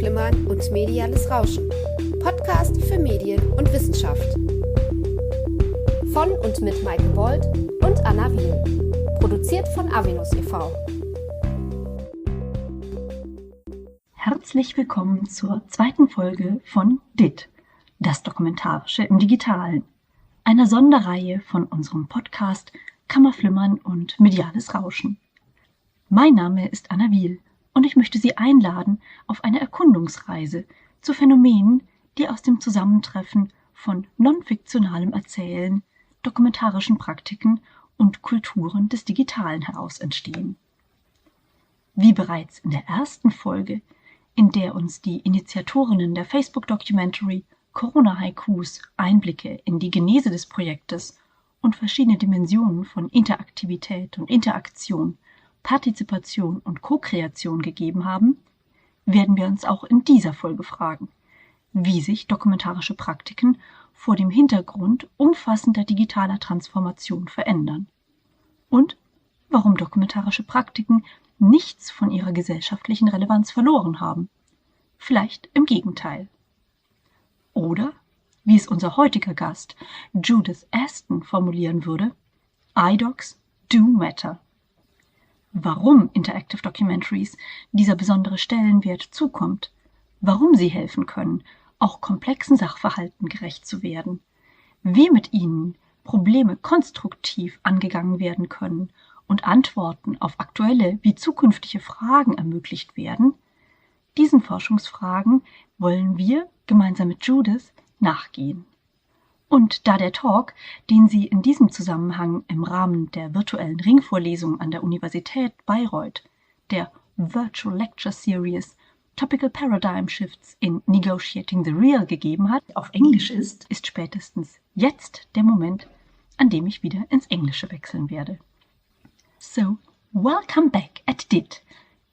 Kammerflimmern und mediales Rauschen. Podcast für Medien und Wissenschaft. Von und mit Maike Bold und Anna Wiel. Produziert von Avenus e.V. Herzlich willkommen zur zweiten Folge von DIT, das Dokumentarische im Digitalen, einer Sonderreihe von unserem Podcast Kammerflimmern und mediales Rauschen. Mein Name ist Anna Wiel und ich möchte Sie einladen auf eine Erkundungsreise zu Phänomenen, die aus dem Zusammentreffen von non-fiktionalem Erzählen, dokumentarischen Praktiken und Kulturen des Digitalen heraus entstehen. Wie bereits in der ersten Folge, in der uns die Initiatorinnen der Facebook-Documentary Corona-Haikus Einblicke in die Genese des Projektes und verschiedene Dimensionen von Interaktivität und Interaktion, Partizipation und Co-Kreation gegeben haben, werden wir uns auch in dieser Folge fragen, wie sich dokumentarische Praktiken vor dem Hintergrund umfassender digitaler Transformation verändern und warum dokumentarische Praktiken nichts von ihrer gesellschaftlichen Relevanz verloren haben. Vielleicht im Gegenteil. Oder, wie es unser heutiger Gast Judith Aston formulieren würde, iDocs do matter. Warum Interactive Documentaries dieser besondere Stellenwert zukommt, warum sie helfen können, auch komplexen Sachverhalten gerecht zu werden, wie mit ihnen Probleme konstruktiv angegangen werden können und Antworten auf aktuelle wie zukünftige Fragen ermöglicht werden, diesen Forschungsfragen wollen wir gemeinsam mit Judith nachgehen. Und da der Talk, den sie in diesem Zusammenhang im Rahmen der virtuellen Ringvorlesung an der Universität Bayreuth, der Virtual Lecture Series Topical Paradigm Shifts in Negotiating the Real gegeben hat, auf Englisch ist spätestens jetzt der Moment, an dem ich wieder ins Englische wechseln werde. So, welcome back at DIT,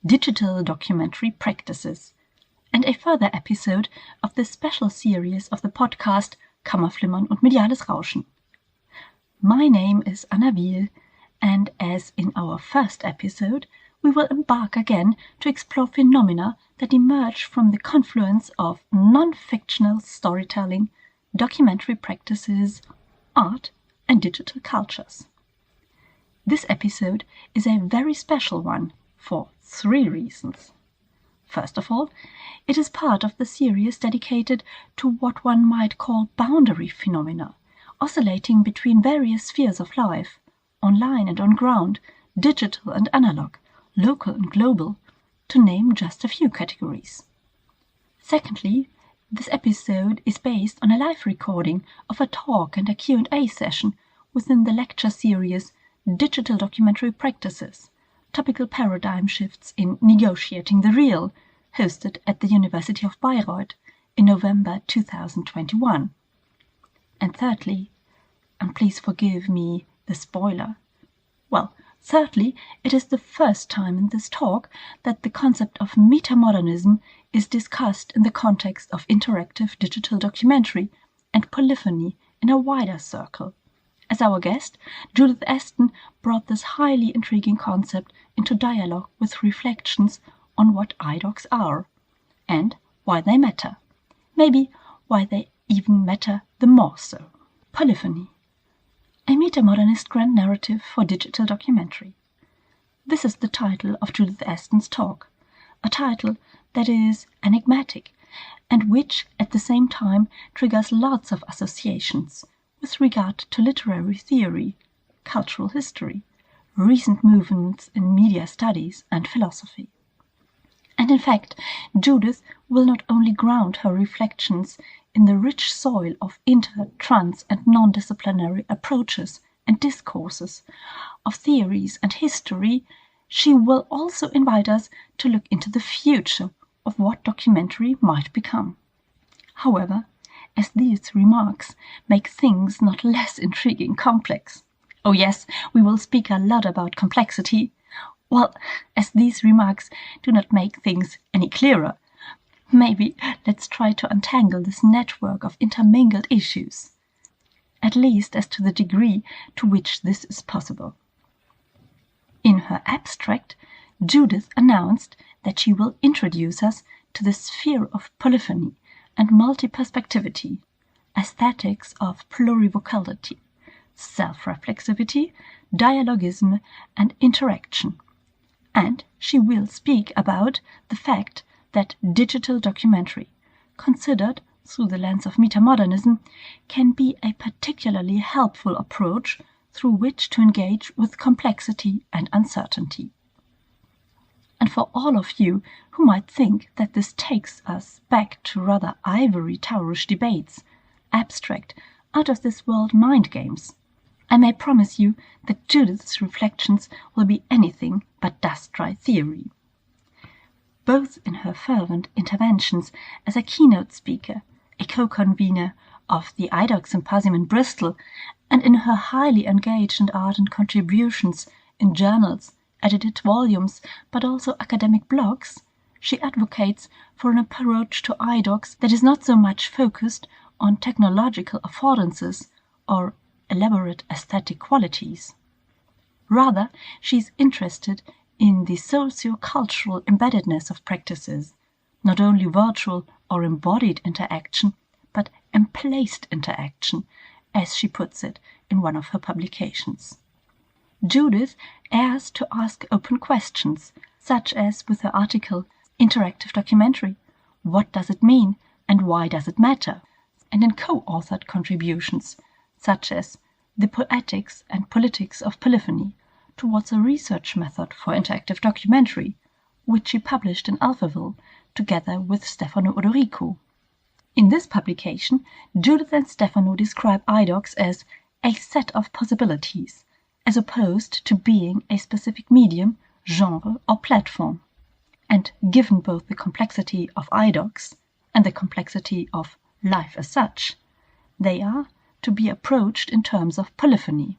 Digital Documentary Practices, and a further episode of the special series of the podcast Kammerflimmern und mediales Rauschen. My name is Anna Wiel, and as in our first episode, we will embark again to explore phenomena that emerge from the confluence of non-fictional storytelling, documentary practices, art, and digital cultures. This episode is a very special one for 3 reasons. First of all, it is part of the series dedicated to what one might call boundary phenomena, oscillating between various spheres of life, online and on ground, digital and analog, local and global, to name just a few categories. Secondly, this episode is based on a live recording of a talk and a Q&A session within the lecture series Digital Documentary Practices, Topical Paradigm Shifts in Negotiating the Real, hosted at the University of Bayreuth in November 2021. And thirdly, and please forgive me the spoiler, thirdly, it is the first time in this talk that the concept of metamodernism is discussed in the context of interactive digital documentary and polyphony in a wider circle. As our guest, Judith Aston brought this highly intriguing concept into dialogue with reflections on what iDocs are and why they matter. Maybe why they even matter the more so. Polyphony, a metamodernist grand narrative for digital documentary. This is the title of Judith Aston's talk, a title that is enigmatic and which at the same time triggers lots of associations with regard to literary theory, cultural history, recent movements in media studies and philosophy. And in fact, Judith will not only ground her reflections in the rich soil of inter-, trans- and non-disciplinary approaches and discourses, of theories and history, she will also invite us to look into the future of what documentary might become. However, as these remarks make things not less intriguing complex. Oh yes, we will speak a lot about complexity. Well, as these remarks do not make things any clearer, maybe let's try to untangle this network of intermingled issues, at least as to the degree to which this is possible. In her abstract, Judith announced that she will introduce us to the sphere of polyphony and multi-perspectivity, aesthetics of plurivocality, self-reflexivity, dialogism, and interaction. And she will speak about the fact that digital documentary, considered through the lens of metamodernism, can be a particularly helpful approach through which to engage with complexity and uncertainty. And for all of you who might think that this takes us back to rather ivory towerish debates, abstract, out-of-this-world mind games, I may promise you that Judith's reflections will be anything but dust-dry theory. Both in her fervent interventions as a keynote speaker, a co-convener of the IDOC Symposium in Bristol, and in her highly engaged and ardent contributions in journals, edited volumes, but also academic blogs, she advocates for an approach to IDOCs that is not so much focused on technological affordances or elaborate aesthetic qualities. Rather, she is interested in the socio-cultural embeddedness of practices, not only virtual or embodied interaction, but emplaced interaction, as she puts it in one of her publications. Judith airs to ask open questions, such as with her article Interactive Documentary, What Does It Mean and Why Does It Matter? And in co-authored contributions, such as The Poetics and Politics of Polyphony, towards a research method for interactive documentary, which she published in Alphaville together with Stefano Odorico. In this publication, Judith and Stefano describe IDOCs as a set of possibilities, as opposed to being a specific medium, genre, or platform. And given both the complexity of IDOCs and the complexity of life as such, they are to be approached in terms of polyphony,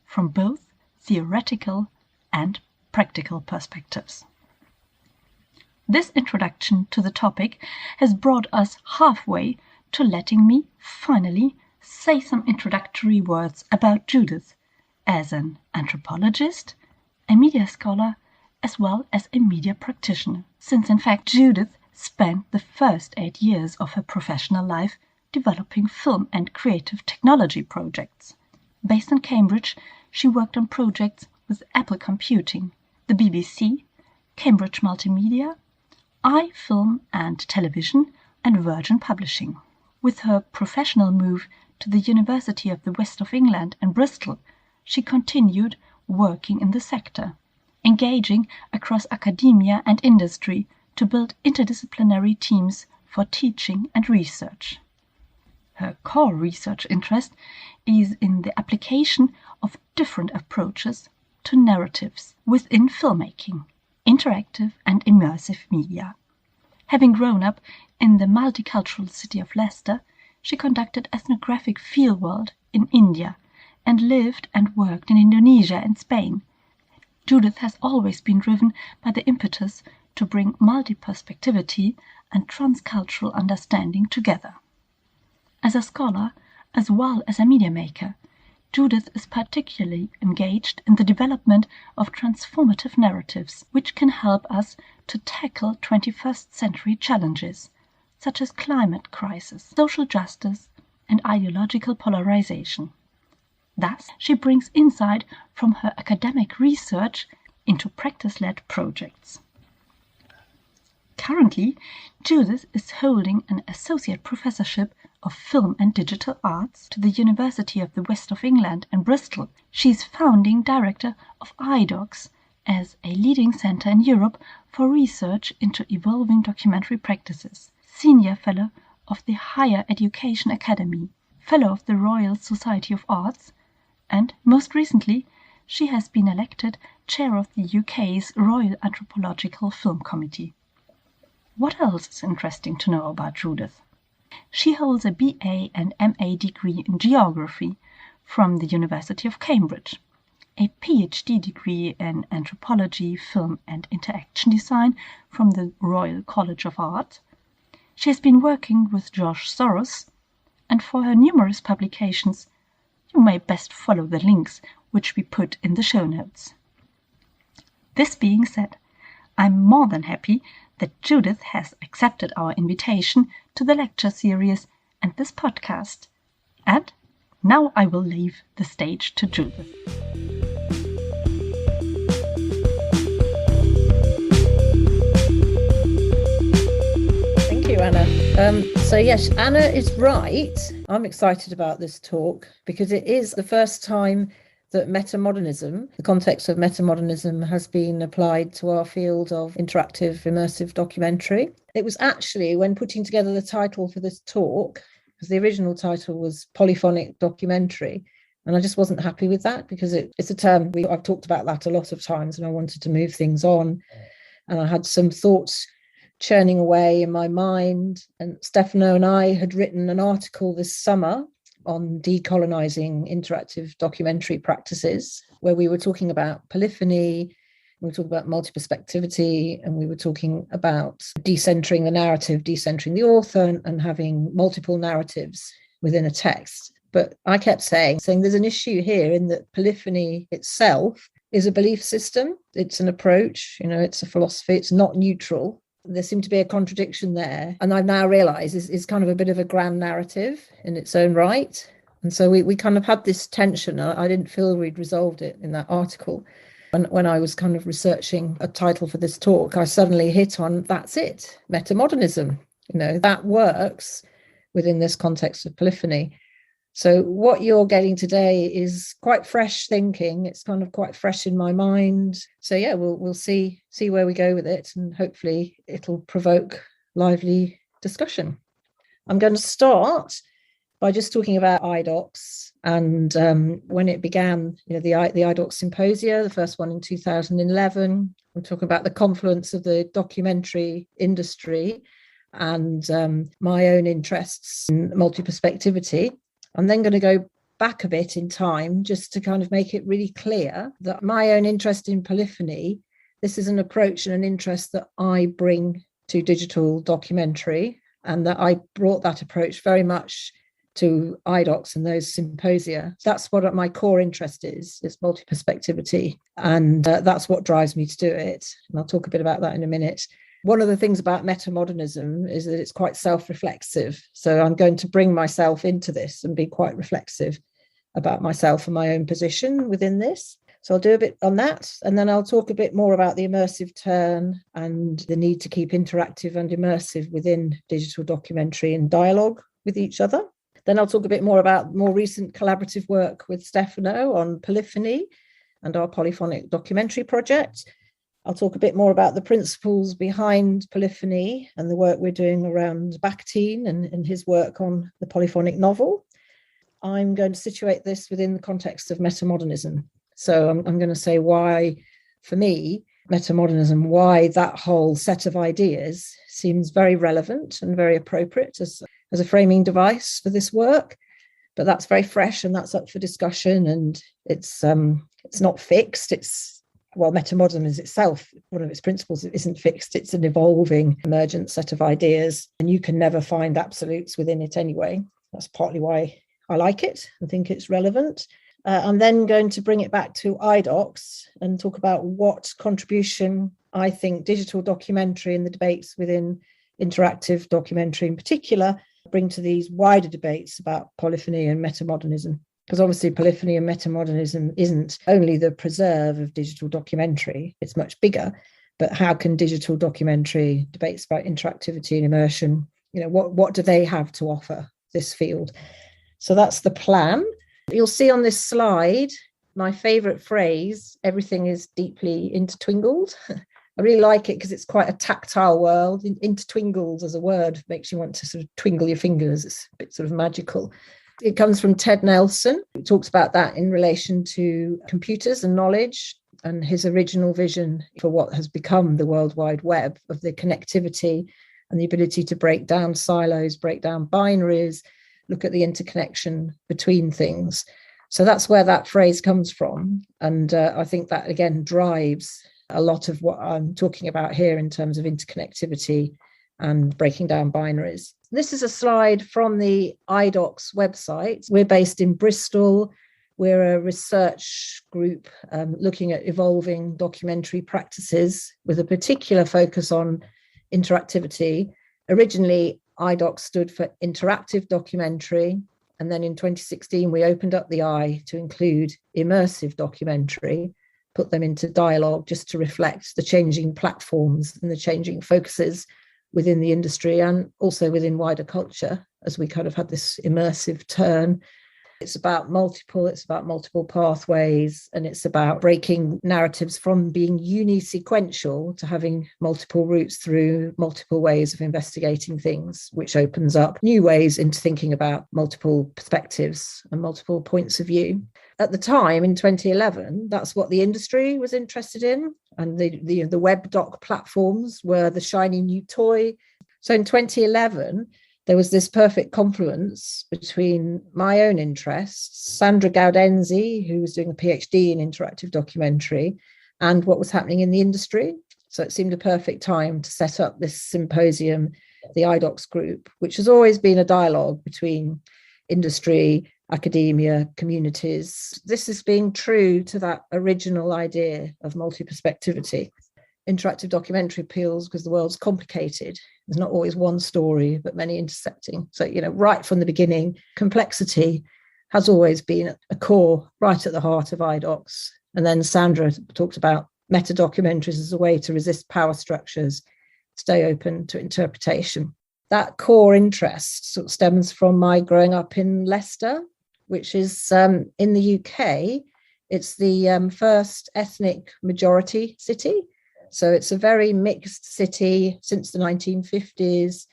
from both theoretical and practical perspectives. This introduction to the topic has brought us halfway to letting me, finally, say some introductory words about Judith as an anthropologist, a media scholar, as well as a media practitioner, since in fact Judith spent the first 8 years of her professional life developing film and creative technology projects. Based in Cambridge, she worked on projects with Apple Computing, the BBC, Cambridge Multimedia, iFilm and Television, and Virgin Publishing. With her professional move to the University of the West of England and Bristol, she continued working in the sector, engaging across academia and industry to build interdisciplinary teams for teaching and research. Her core research interest is in the application of different approaches to narratives within filmmaking, interactive and immersive media. Having grown up in the multicultural city of Leicester, she conducted ethnographic fieldwork in India and lived and worked in Indonesia and Spain. Judith has always been driven by the impetus to bring multi-perspectivity and transcultural understanding together. As a scholar, as well as a media maker, Judith is particularly engaged in the development of transformative narratives, which can help us to tackle 21st century challenges, such as climate crisis, social justice, and ideological polarization. Thus, she brings insight from her academic research into practice-led projects. Currently, Judith is holding an associate professorship of Film and Digital Arts to the University of the West of England and Bristol. She is founding director of IDOCs as a leading center in Europe for research into evolving documentary practices, senior fellow of the Higher Education Academy, fellow of the Royal Society of Arts, and most recently, she has been elected chair of the UK's Royal Anthropological Film Committee. What else is interesting to know about Judith? She holds a BA and MA degree in geography from the University of Cambridge, a PhD degree in anthropology, film and interaction design from the Royal College of Art. She has been working with George Soros, and for her numerous publications, you may best follow the links which we put in the show notes. This being said, I'm more than happy that Judith has accepted our invitation to the lecture series and this podcast. And now I will leave the stage to Judith. Thank you, Anna. So yes, Anna is right. I'm excited about this talk because it is the first time that metamodernism, the context of metamodernism, has been applied to our field of interactive immersive documentary. It was actually when putting together the title for this talk, because the original title was Polyphonic Documentary, and I just wasn't happy with that because it's a term I've talked about that a lot of times, and I wanted to move things on, and I had some thoughts churning away in my mind. And Stefano and I had written an article this summer on decolonizing interactive documentary practices, where we were talking about polyphony, we were talking about multi-perspectivity, and we were talking about decentering the narrative, decentering the author, and having multiple narratives within a text. But I kept saying there's an issue here in that polyphony itself is a belief system. It's an approach, it's a philosophy. It's not neutral. There seemed to be a contradiction there. And I've now realised it's kind of a bit of a grand narrative in its own right. And so we kind of had this tension. I didn't feel we'd resolved it in that article. And when I was kind of researching a title for this talk, I suddenly hit on, that's it, metamodernism. That works within this context of polyphony. So what you're getting today is quite fresh thinking. It's kind of quite fresh in my mind. So yeah, we'll see where we go with it, and hopefully it'll provoke lively discussion. I'm going to start by just talking about IDOCS and when it began, the IDOCS Symposia, the first one in 2011. I'm talking about the confluence of the documentary industry and my own interests in multi-perspectivity. I'm then going to go back a bit in time just to kind of make it really clear that my own interest in polyphony, this is an approach and an interest that I bring to digital documentary, and that I brought that approach very much to IDOCS and those symposia. That's what my core interest is multi-perspectivity, and that's what drives me to do it. And I'll talk a bit about that in a minute. One of the things about metamodernism is that it's quite self-reflexive. So I'm going to bring myself into this and be quite reflexive about myself and my own position within this. So I'll do a bit on that, and then I'll talk a bit more about the immersive turn and the need to keep interactive and immersive within digital documentary and dialogue with each other. Then I'll talk a bit more about more recent collaborative work with Stefano on polyphony and our polyphonic documentary project. I'll talk a bit more about the principles behind polyphony and the work we're doing around Bakhtin and his work on the polyphonic novel. I'm going to situate this within the context of metamodernism. So I'm going to say why, for me, metamodernism, why that whole set of ideas seems very relevant and very appropriate as a framing device for this work. But that's very fresh and that's up for discussion, and it's not fixed. Metamodernism is itself, one of its principles, it isn't fixed. It's an evolving, emergent set of ideas, and you can never find absolutes within it anyway. That's partly why I like it and think it's relevant. I'm then going to bring it back to IDOCS and talk about what contribution I think digital documentary and the debates within interactive documentary in particular bring to these wider debates about polyphony and metamodernism. Because obviously polyphony and metamodernism isn't only the preserve of digital documentary, it's much bigger. But how can digital documentary, debates about interactivity and immersion, what do they have to offer this field? So that's the plan. You'll see on this slide, my favourite phrase, everything is deeply intertwingled. I really like it because it's quite a tactile world. Intertwingled as a word makes you want to sort of twinkle your fingers. It's a bit sort of magical. It comes from Ted Nelson, who talks about that in relation to computers and knowledge, and his original vision for what has become the World Wide Web, of the connectivity and the ability to break down silos, break down binaries, look at the interconnection between things. So that's where that phrase comes from. And I think that, again, drives a lot of what I'm talking about here in terms of interconnectivity and breaking down binaries. This is a slide from the IDOCS website. We're based in Bristol. We're a research group looking at evolving documentary practices with a particular focus on interactivity. Originally, IDOC stood for interactive documentary. And then in 2016, we opened up the I to include immersive documentary, put them into dialogue just to reflect the changing platforms and the changing focuses within the industry and also within wider culture as we kind of had this immersive turn. It's about multiple pathways, and it's about breaking narratives from being unisequential to having multiple routes through multiple ways of investigating things, which opens up new ways into thinking about multiple perspectives and multiple points of view. At the time, in 2011, that's what the industry was interested in, and the web doc platforms were the shiny new toy. So in 2011, there was this perfect confluence between my own interests, Sandra Gaudenzi, who was doing a PhD in interactive documentary, and what was happening in the industry. So it seemed a perfect time to set up this symposium, the IDOCS group, which has always been a dialogue between industry, academia, communities. This is being true to that original idea of multi-perspectivity. Interactive documentary appeals because the world's complicated. There's not always one story, but many intersecting. So, right from the beginning, complexity has always been a core, right at the heart of IDOCS. And then Sandra talked about meta-documentaries as a way to resist power structures, stay open to interpretation. That core interest sort of stems from my growing up in Leicester, which is in the UK. It's the first ethnic majority city. So it's a very mixed city since the 1950s.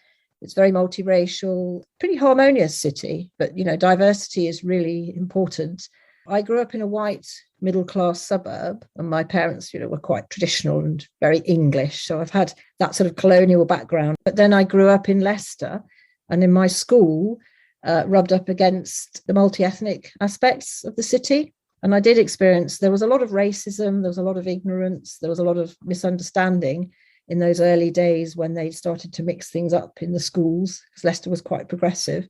It's very multiracial, pretty harmonious city, but, diversity is really important. I grew up in a white middle-class suburb, and my parents, were quite traditional and very English. So I've had that sort of colonial background. But then I grew up in Leicester, and in my school, rubbed up against the multi-ethnic aspects of the city. And I did experience, there was a lot of racism, there was a lot of ignorance, there was a lot of misunderstanding in those early days when they started to mix things up in the schools, because Leicester was quite progressive.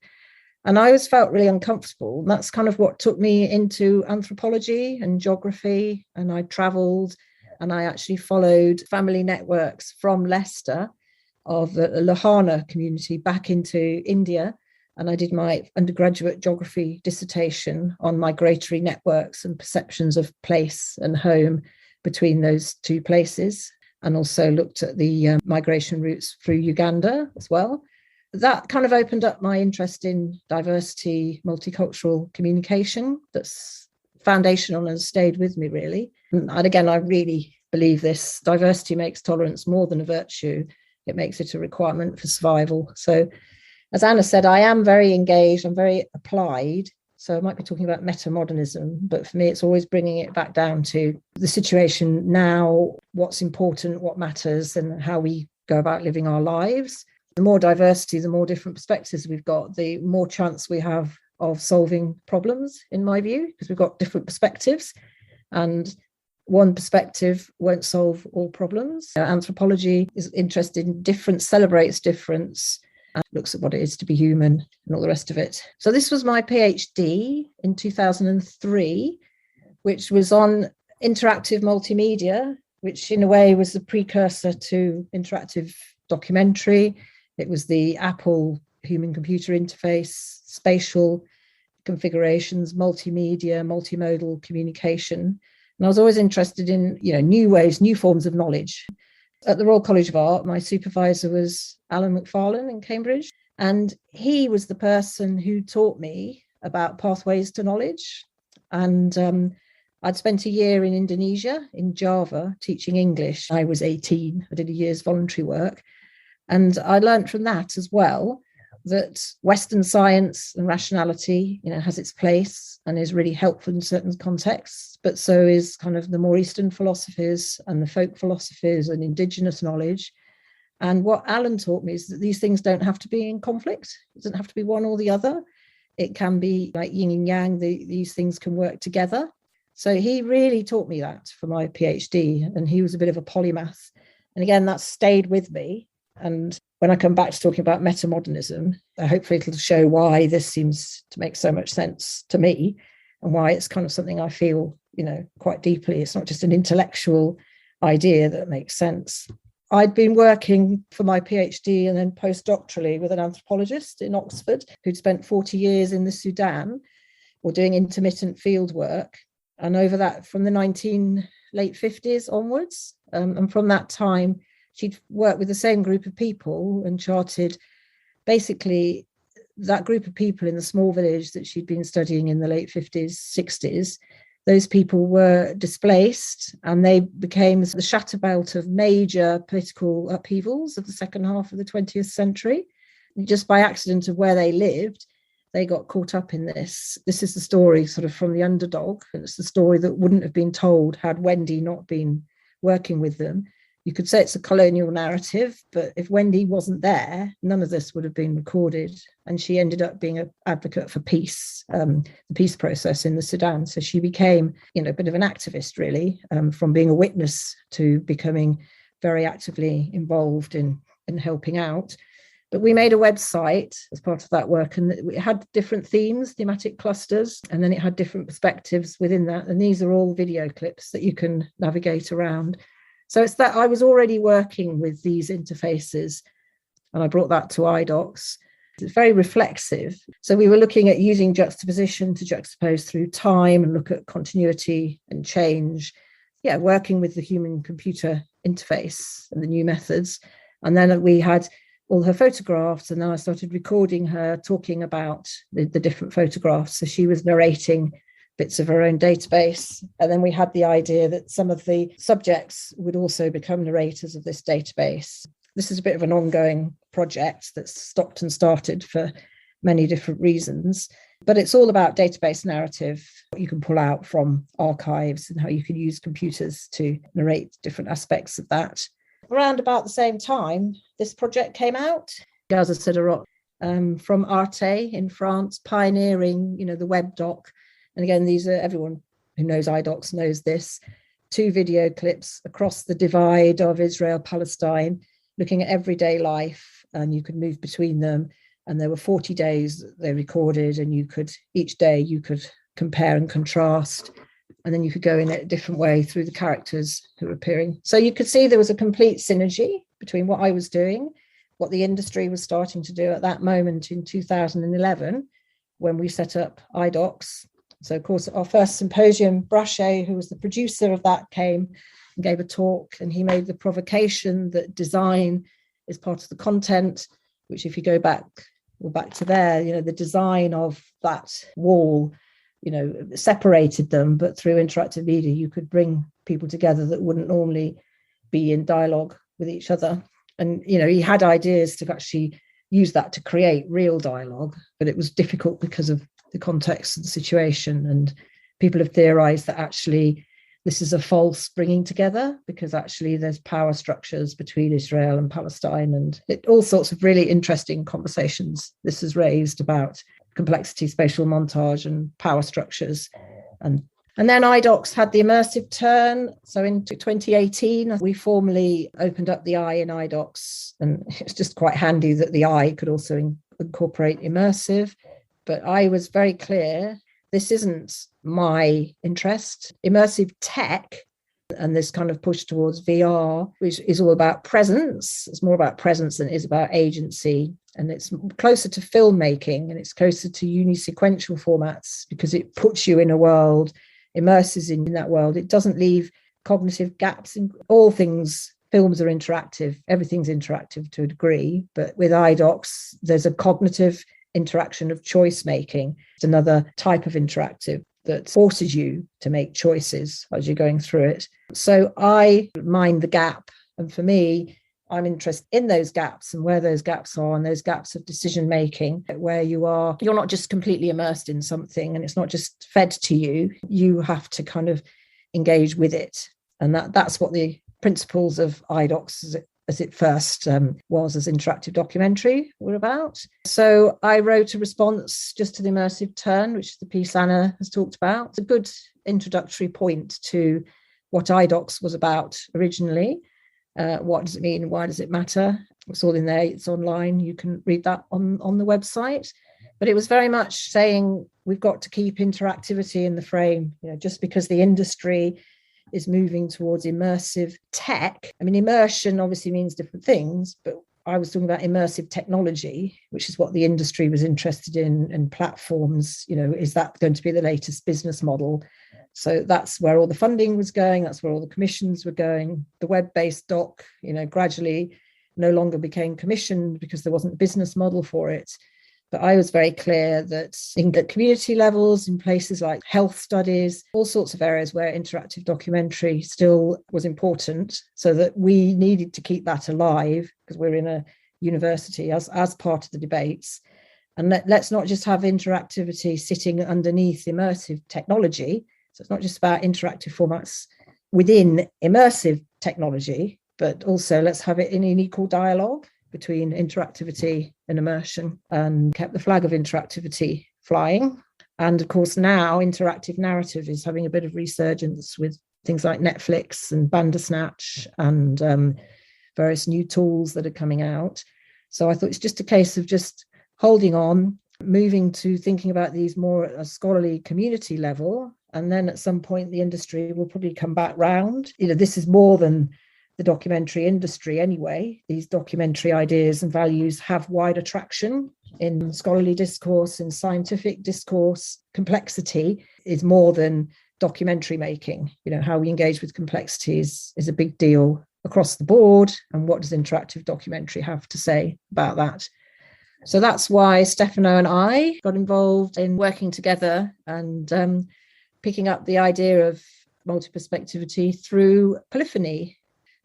And I always felt really uncomfortable. And that's kind of what took me into anthropology and geography. And I travelled and I actually followed family networks from Leicester of the Lahana community back into India. And I did my undergraduate geography dissertation on migratory networks and perceptions of place and home between those two places, and also looked at the migration routes through Uganda as well. That kind of opened up my interest in diversity, multicultural communication. That's foundational and stayed with me, really. And again, I really believe this. Diversity makes tolerance more than a virtue. It makes it a requirement for survival. So, as Anna said, I am very engaged, I'm very applied. So I might be talking about metamodernism, but for me, it's always bringing it back down to the situation now, what's important, what matters, and how we go about living our lives. The more diversity, the more different perspectives we've got, the more chance we have of solving problems, in my view, because we've got different perspectives. And one perspective won't solve all problems. Anthropology is interested in difference, celebrates difference, looks at what it is to be human and all the rest of it. So this was my PhD in 2003, which was on interactive multimedia, which in a way was the precursor to interactive documentary. It was the Apple human-computer interface, spatial configurations, multimedia, multimodal communication. And I was always interested in, new ways, new forms of knowledge. At the Royal College of Art, my supervisor was Alan McFarlane in Cambridge, and he was the person who taught me about pathways to knowledge. And I'd spent a year in Indonesia, in Java, teaching English. I was 18. I did a year's voluntary work. And I learned from that as well that Western science and rationality, has its place and is really helpful in certain contexts, but so is kind of the more Eastern philosophies and the folk philosophies and indigenous knowledge. And what Alan taught me is that these things don't have to be in conflict. It doesn't have to be one or the other. It can be like yin and yang. These things can work together. So he really taught me that for my PhD, and he was a bit of a polymath. And again, that stayed with me. And when I come back to talking about metamodernism, hopefully it'll show why this seems to make so much sense to me and why it's kind of something I feel, quite deeply. It's not just an intellectual idea that makes sense. I'd been working for my PhD and then postdoctorally with an anthropologist in Oxford who'd spent 40 years in the Sudan or doing intermittent field work. And over that, from the late 50s onwards, and from that time, she'd worked with the same group of people and charted basically that group of people in the small village that she'd been studying in the late 50s, 60s. Those people were displaced and they became the shatter belt of major political upheavals of the second half of the 20th century. Just by accident of where they lived, they got caught up in this. This is the story sort of from the underdog, and it's the story that wouldn't have been told had Wendy not been working with them. You could say it's a colonial narrative, but if Wendy wasn't there, none of this would have been recorded. And she ended up being an advocate for peace, the peace process in the Sudan. So she became, a bit of an activist, really, from being a witness to becoming very actively involved in helping out. But we made a website as part of that work, and it had different themes, thematic clusters, and then it had different perspectives within that. And these are all video clips that you can navigate around. So it's that I was already working with these interfaces and I brought that to iDocs. It's very reflexive. So we were looking at using juxtaposition to juxtapose through time and look at continuity and change. Yeah, working with the human-computer interface and the new methods. And then we had all her photographs, and then I started recording her talking about the different photographs. So she was narrating bits of her own database. And then we had the idea that some of the subjects would also become narrators of this database. This is a bit of an ongoing project that's stopped and started for many different reasons, but it's all about database narrative, what you can pull out from archives and how you can use computers to narrate different aspects of that. Around about the same time, this project came out. Gaza Siderot from Arte in France, pioneering, the web doc. And again, these are, everyone who knows iDocs knows this, 2 video clips across the divide of Israel, Palestine, looking at everyday life, and you could move between them. And there were 40 days that they recorded, and each day you could compare and contrast, and then you could go in a different way through the characters who were appearing. So you could see there was a complete synergy between what I was doing, what the industry was starting to do at that moment in 2011, when we set up iDocs. So, of course, our first symposium, Brachet, who was the producer of that, came and gave a talk, and he made the provocation that design is part of the content, which if you go back to there, the design of that wall, separated them, but through interactive media, you could bring people together that wouldn't normally be in dialogue with each other. And, he had ideas to actually use that to create real dialogue, but it was difficult because of the context of the situation. And people have theorized that actually this is a false bringing together, because actually there's power structures between Israel and Palestine, and all sorts of really interesting conversations this has raised about complexity, spatial montage and power structures. And then iDocs had the immersive turn. So in 2018, we formally opened up the eye in iDocs, and it's just quite handy that the eye could also incorporate immersive. But I was very clear, this isn't my interest. Immersive tech and this kind of push towards VR, which is all about presence. It's more about presence than it is about agency. And it's closer to filmmaking, and it's closer to unisequential formats, because it puts you in a world, immerses in that world. It doesn't leave cognitive gaps in all things. Films are interactive. Everything's interactive to a degree. But with iDocs, there's a cognitive interaction of choice making. It's another type of interactive that forces you to make choices as you're going through it. So I mind the gap. And for me, I'm interested in those gaps and where those gaps are, and those gaps of decision making, where you're not just completely immersed in something and it's not just fed to you. You have to kind of engage with it. And that's what the principles of iDocs as it first was as interactive documentary were about. So I wrote a response just to the immersive turn, which is the piece Anna has talked about. It's a good introductory point to what iDocs was about originally. What does it mean? Why does it matter? It's all in there. It's online. You can read that on the website. But it was very much saying we've got to keep interactivity in the frame. Just because the industry is moving towards immersive tech. I mean, immersion obviously means different things, but I was talking about immersive technology, which is what the industry was interested in, and platforms. Is that going to be the latest business model? So that's where all the funding was going. That's where all the commissions were going. The web-based doc, gradually no longer became commissioned because there wasn't a business model for it. But I was very clear that at community levels, in places like health studies, all sorts of areas where interactive documentary still was important, so that we needed to keep that alive because we're in a university as part of the debates. And let's not just have interactivity sitting underneath immersive technology. So it's not just about interactive formats within immersive technology, but also let's have it in an equal dialogue between interactivity and immersion, and kept the flag of interactivity flying. And of course, now interactive narrative is having a bit of resurgence with things like Netflix and Bandersnatch and various new tools that are coming out. So I thought it's just a case of just holding on, moving to thinking about these more at a scholarly community level. And then at some point, the industry will probably come back round. This is more than the documentary industry anyway. These documentary ideas and values have wider traction in scholarly discourse, in scientific discourse. Complexity is more than documentary making. How we engage with complexity is a big deal across the board. And what does interactive documentary have to say about that? So that's why Stefano and I got involved in working together and picking up the idea of multi-perspectivity through Polyphony.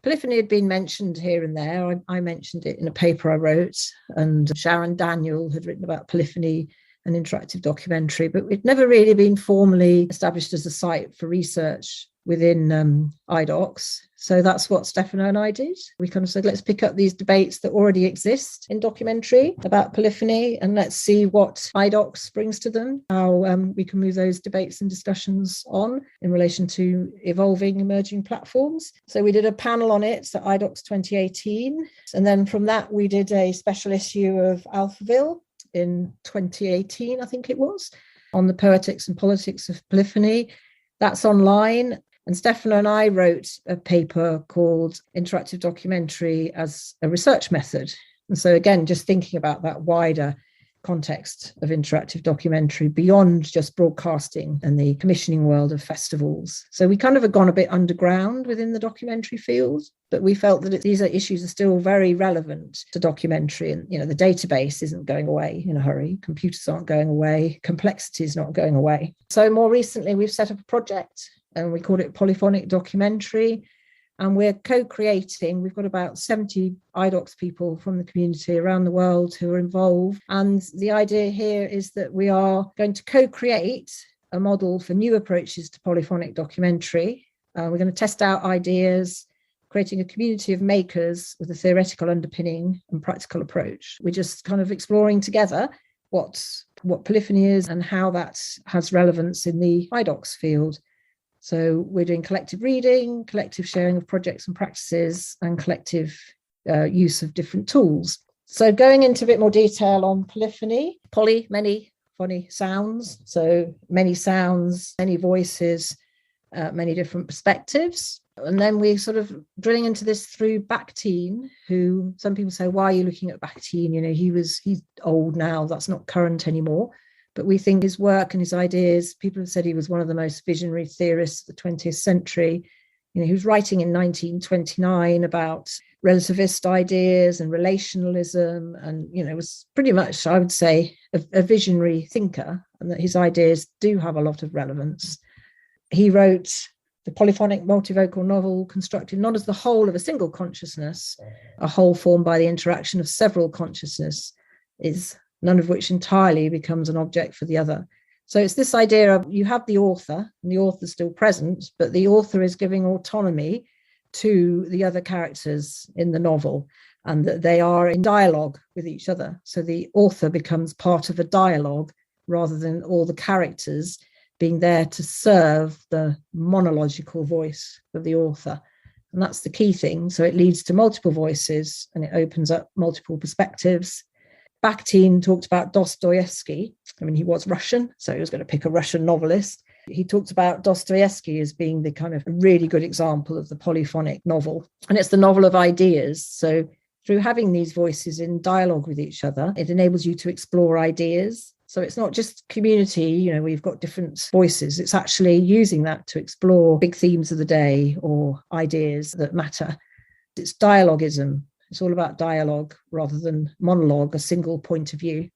Polyphony had been mentioned here and there. I mentioned it in a paper I wrote, and Sharon Daniel had written about Polyphony and interactive documentary, but it never really been formally established as a site for research within IDOCS. So that's what Stefano and I did. We kind of said, let's pick up these debates that already exist in documentary about Polyphony, and let's see what IDOCS brings to them, how we can move those debates and discussions on in relation to evolving emerging platforms. So we did a panel on it at IDOCS 2018. And then from that, we did a special issue of Alphaville in 2018, I think it was, on the poetics and politics of Polyphony. That's online. And Stefano and I wrote a paper called Interactive Documentary as a Research Method. And so again, just thinking about that wider context of interactive documentary beyond just broadcasting and the commissioning world of festivals. So we kind of have gone a bit underground within the documentary field, but we felt that these issues are still very relevant to documentary. And, the database isn't going away in a hurry. Computers aren't going away. Complexity is not going away. So more recently, we've set up a project and we called it Polyphonic Documentary. And we're co-creating. We've got about 70 IDOCS people from the community around the world who are involved. And the idea here is that we are going to co-create a model for new approaches to polyphonic documentary. We're going to test out ideas, creating a community of makers with a theoretical underpinning and practical approach. We're just kind of exploring together what polyphony is and how that has relevance in the IDOCS field. So we're doing collective reading, collective sharing of projects and practices, and collective use of different tools. So going into a bit more detail on polyphony, many, phony sounds. So many sounds, many voices, many different perspectives. And then we're sort of drilling into this through Bakhtin, who some people say, why are you looking at Bakhtin? He's old now, that's not current anymore. But we think his work and his ideas, people have said he was one of the most visionary theorists of the 20th century. He was writing in 1929 about relativist ideas and relationalism, and, was pretty much, I would say, a visionary thinker, and that his ideas do have a lot of relevance. He wrote the polyphonic multivocal novel, constructed not as the whole of a single consciousness, a whole formed by the interaction of several consciousness, none of which entirely becomes an object for the other. So it's this idea of you have the author, and the author's still present, but the author is giving autonomy to the other characters in the novel, and that they are in dialogue with each other. So the author becomes part of a dialogue rather than all the characters being there to serve the monological voice of the author. And that's the key thing. So it leads to multiple voices and it opens up multiple perspectives. Bakhtin talked about Dostoevsky. He was Russian, so he was going to pick a Russian novelist. He talked about Dostoevsky as being the kind of really good example of the polyphonic novel. And it's the novel of ideas. So through having these voices in dialogue with each other, it enables you to explore ideas. So it's not just community, we've got different voices. It's actually using that to explore big themes of the day or ideas that matter. It's dialogism. It's all about dialogue rather than monologue, a single point of view.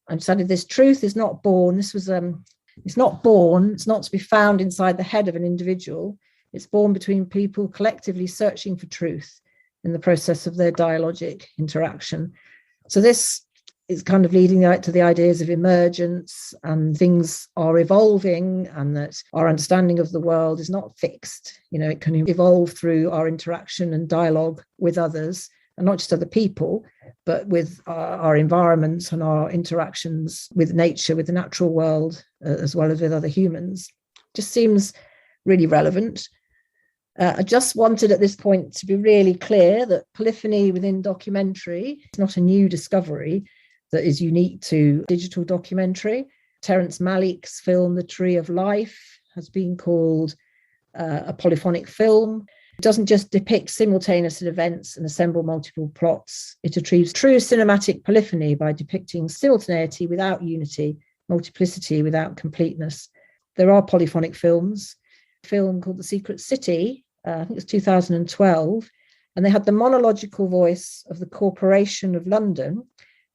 I decided this truth is not born. It's not born. It's not to be found inside the head of an individual. It's born between people collectively searching for truth in the process of their dialogic interaction. So this is kind of leading to the ideas of emergence, and things are evolving, and that our understanding of the world is not fixed. It can evolve through our interaction and dialogue with others, and not just other people, but with our environments and our interactions with nature, with the natural world, as well as with other humans. Just seems really relevant. I just wanted at this point to be really clear that polyphony within documentary is not a new discovery that is unique to digital documentary. Terence Malick's film, The Tree of Life, has been called a polyphonic film. It doesn't just depict simultaneous events and assemble multiple plots. It achieves true cinematic polyphony by depicting simultaneity without unity, multiplicity without completeness. There are polyphonic films. A film called The Secret City, I think it was 2012, and they had the monological voice of the Corporation of London,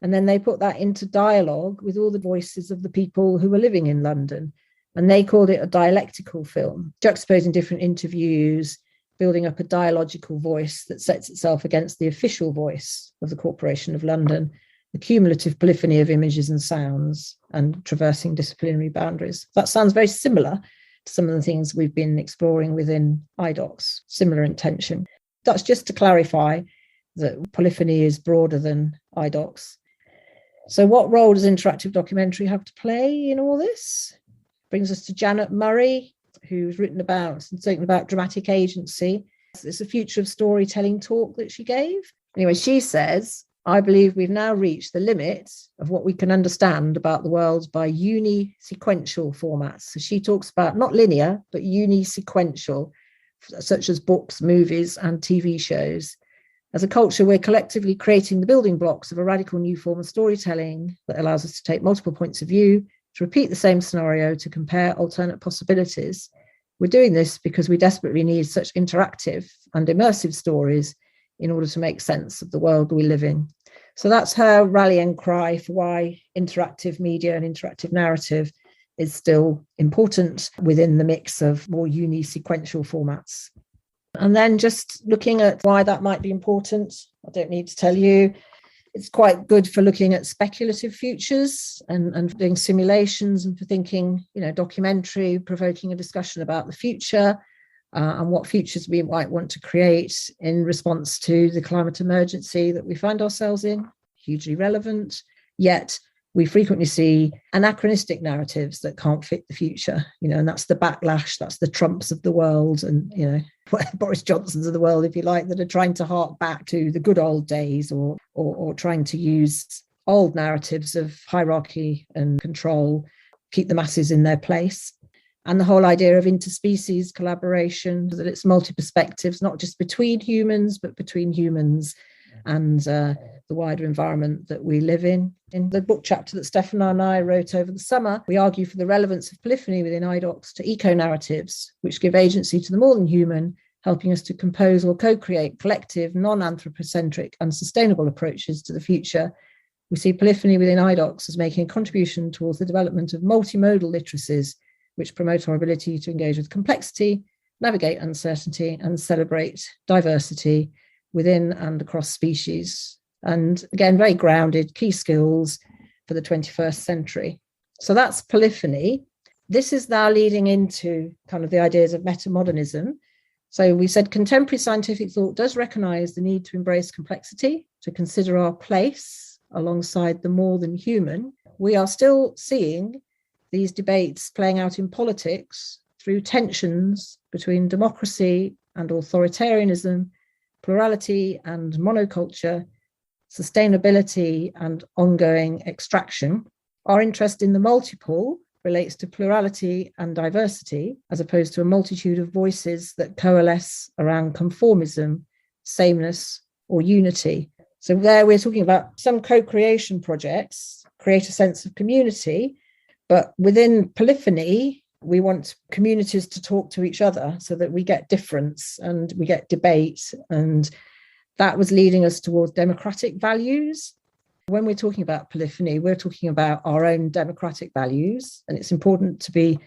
and then they put that into dialogue with all the voices of the people who were living in London. And they called it a dialectical film, juxtaposing different interviews, building up a dialogical voice that sets itself against the official voice of the Corporation of London, the cumulative polyphony of images and sounds, and traversing disciplinary boundaries. That sounds very similar to some of the things we've been exploring within iDocs, similar intention. That's just to clarify that polyphony is broader than iDocs. So what role does interactive documentary have to play in all this? Brings us to Janet Murray, who's written about and spoken about dramatic agency. It's a future of storytelling talk that she gave. Anyway, she says, I believe we've now reached the limit of what we can understand about the world by uni-sequential formats. So she talks about not linear, but uni-sequential, such as books, movies, and TV shows. As a culture, we're collectively creating the building blocks of a radical new form of storytelling that allows us to take multiple points of view, to repeat the same scenario, to compare alternate possibilities. We're doing this because we desperately need such interactive and immersive stories in order to make sense of the world we live in. So that's her rallying cry for why interactive media and interactive narrative is still important within the mix of more uni-sequential formats. And then just looking at why that might be important, I don't need to tell you, it's quite good for looking at speculative futures and doing simulations, and for thinking, documentary, provoking a discussion about the future and what futures we might want to create in response to the climate emergency that we find ourselves in. Hugely relevant. Yet we frequently see anachronistic narratives that can't fit the future, and that's the backlash, that's the Trumps of the world, and, Boris Johnsons of the world, if you like, that are trying to hark back to the good old days or trying to use old narratives of hierarchy and control, keep the masses in their place. And the whole idea of interspecies collaboration, that it's multi-perspectives, not just between humans, but between humans and the wider environment that we live in. In the book chapter that Stefan and I wrote over the summer, we argue for the relevance of polyphony within iDocs to eco-narratives, which give agency to the more than human, helping us to compose or co-create collective, non-anthropocentric and sustainable approaches to the future. We see polyphony within iDocs as making a contribution towards the development of multimodal literacies, which promote our ability to engage with complexity, navigate uncertainty, and celebrate diversity within and across species. And again, very grounded key skills for the 21st century. So that's polyphony. This is now leading into kind of the ideas of metamodernism. So we said contemporary scientific thought does recognise the need to embrace complexity, to consider our place alongside the more than human. We are still seeing these debates playing out in politics through tensions between democracy and authoritarianism, plurality and monoculture, sustainability and ongoing extraction. Our interest in the multiple relates to plurality and diversity, as opposed to a multitude of voices that coalesce around conformism, sameness, or unity. So there we're talking about some co-creation projects, create a sense of community, but within Polyphony, we want communities to talk to each other so that we get difference and we get debate. And that was leading us towards democratic values. When we're talking about Polyphony, we're talking about our own democratic values. And it's important to be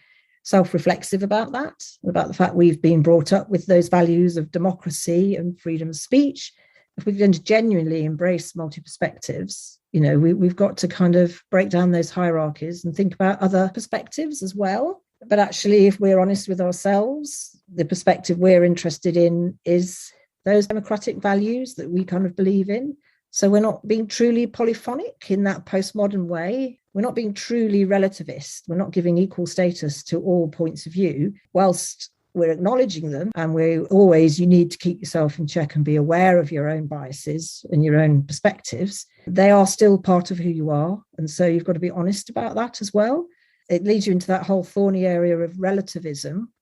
self-reflexive about that, about the fact we've been brought up with those values of democracy and freedom of speech. If we're going to genuinely embrace multi-perspectives, we've got to kind of break down those hierarchies and think about other perspectives as well. But actually, if we're honest with ourselves, the perspective we're interested in is those democratic values that we kind of believe in. So we're not being truly polyphonic in that postmodern way. We're not being truly relativist. We're not giving equal status to all points of view, whilst we're acknowledging them. And you need to keep yourself in check and be aware of your own biases and your own perspectives. They are still part of who you are. And so you've got to be honest about that as well. It leads you into that whole thorny area of relativism.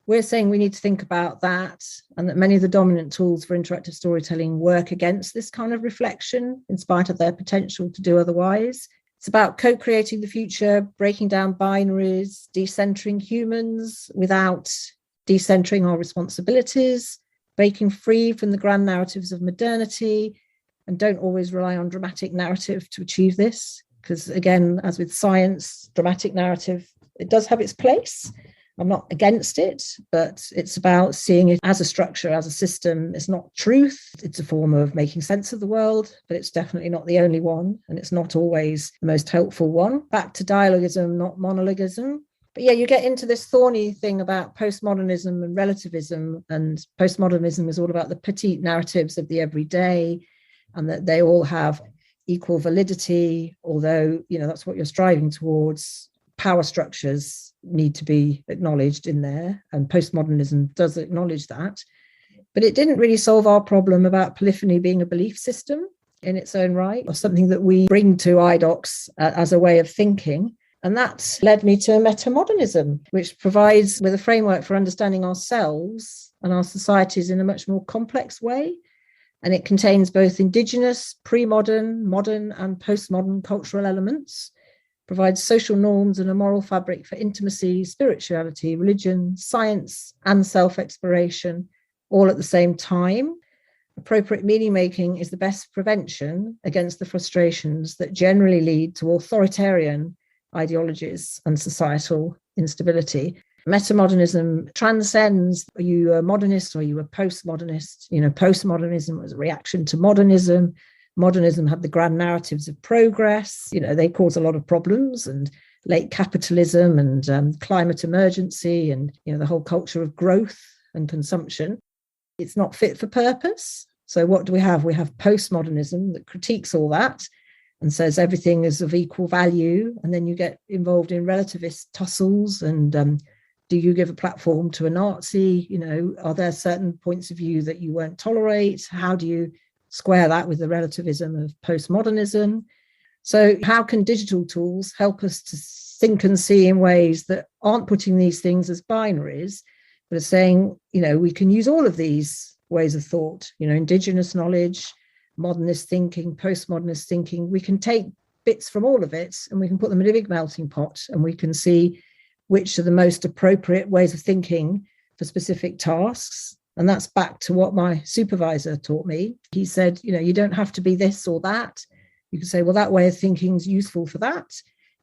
We're saying we need to think about that, and that many of the dominant tools for interactive storytelling work against this kind of reflection in spite of their potential to do otherwise. It's about co-creating the future, breaking down binaries, decentering humans without decentering our responsibilities, breaking free from the grand narratives of modernity, and don't always rely on dramatic narrative to achieve this. Because again, as with science, dramatic narrative, it does have its place. I'm not against it, but it's about seeing it as a structure, as a system. It's not truth. It's a form of making sense of the world, but it's definitely not the only one. And it's not always the most helpful one. Back to dialogism, not monologism. But yeah, you get into this thorny thing about postmodernism and relativism. And postmodernism is all about the petite narratives of the everyday, and that they all have equal validity, although, that's what you're striving towards. Power structures need to be acknowledged in there, and postmodernism does acknowledge that. But it didn't really solve our problem about polyphony being a belief system in its own right, or something that we bring to IDOCs as a way of thinking. And that led me to metamodernism, which provides with a framework for understanding ourselves and our societies in a much more complex way. And it contains both indigenous, pre-modern, modern, and postmodern cultural elements, provides social norms and a moral fabric for intimacy, spirituality, religion, science, and self-exploration, all at the same time. Appropriate meaning making is the best prevention against the frustrations that generally lead to authoritarian ideologies and societal instability. Metamodernism transcends, are you a modernist or are you a postmodernist? Postmodernism was a reaction to modernism. Modernism had the grand narratives of progress. They cause a lot of problems, and late capitalism and climate emergency and, the whole culture of growth and consumption. It's not fit for purpose. So what do we have? We have postmodernism that critiques all that and says everything is of equal value. And then you get involved in relativist tussles and do you give a platform to a Nazi? Are there certain points of view that you won't tolerate? How do you square that with the relativism of postmodernism? So how can digital tools help us to think and see in ways that aren't putting these things as binaries, but are saying, we can use all of these ways of thought, indigenous knowledge, modernist thinking, postmodernist thinking. We can take bits from all of it and we can put them in a big melting pot, and we can see which are the most appropriate ways of thinking for specific tasks. And that's back to what my supervisor taught me. He said, you don't have to be this or that. You can say, well, that way of thinking is useful for that,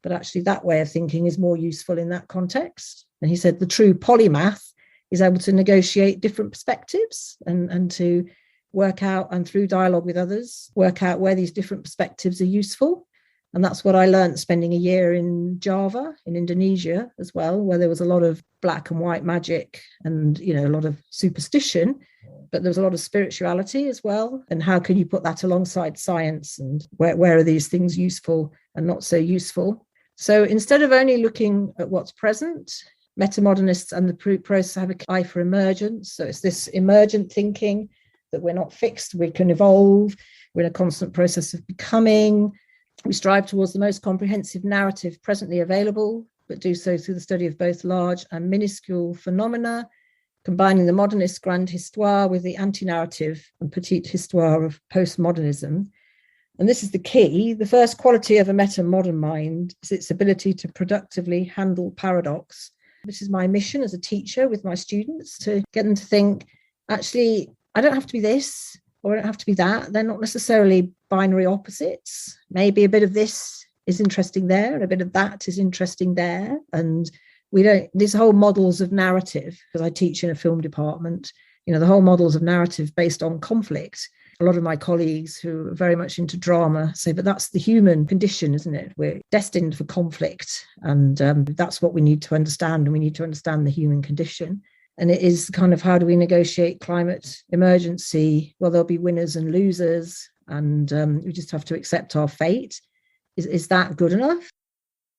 but actually that way of thinking is more useful in that context. And he said the true polymath is able to negotiate different perspectives and to work out, and through dialogue with others, work out where these different perspectives are useful. And that's what I learned spending a year in Java, in Indonesia as well, where there was a lot of black and white magic and, a lot of superstition, but there was a lot of spirituality as well. And how can you put that alongside science, and where are these things useful and not so useful? So instead of only looking at what's present, metamodernists and the process have an eye for emergence. So it's this emergent thinking that we're not fixed, we can evolve, we're in a constant process of becoming. We strive towards the most comprehensive narrative presently available, but do so through the study of both large and minuscule phenomena, combining the modernist grande histoire with the anti-narrative and petite histoire of postmodernism. And this is the key. The first quality of a metamodern mind is its ability to productively handle paradox. This is my mission as a teacher with my students, to get them to think, actually, I don't have to be this or I don't have to be that. They're not necessarily binary opposites. Maybe a bit of this is interesting there and a bit of that is interesting there. And these whole models of narrative, because I teach in a film department, the whole models of narrative based on conflict. A lot of my colleagues who are very much into drama say, but that's the human condition, isn't it? We're destined for conflict. And that's what we need to understand. And we need to understand the human condition. And it is kind of, how do we negotiate climate emergency? Well, there'll be winners and losers. And we just have to accept our fate. Is that good enough?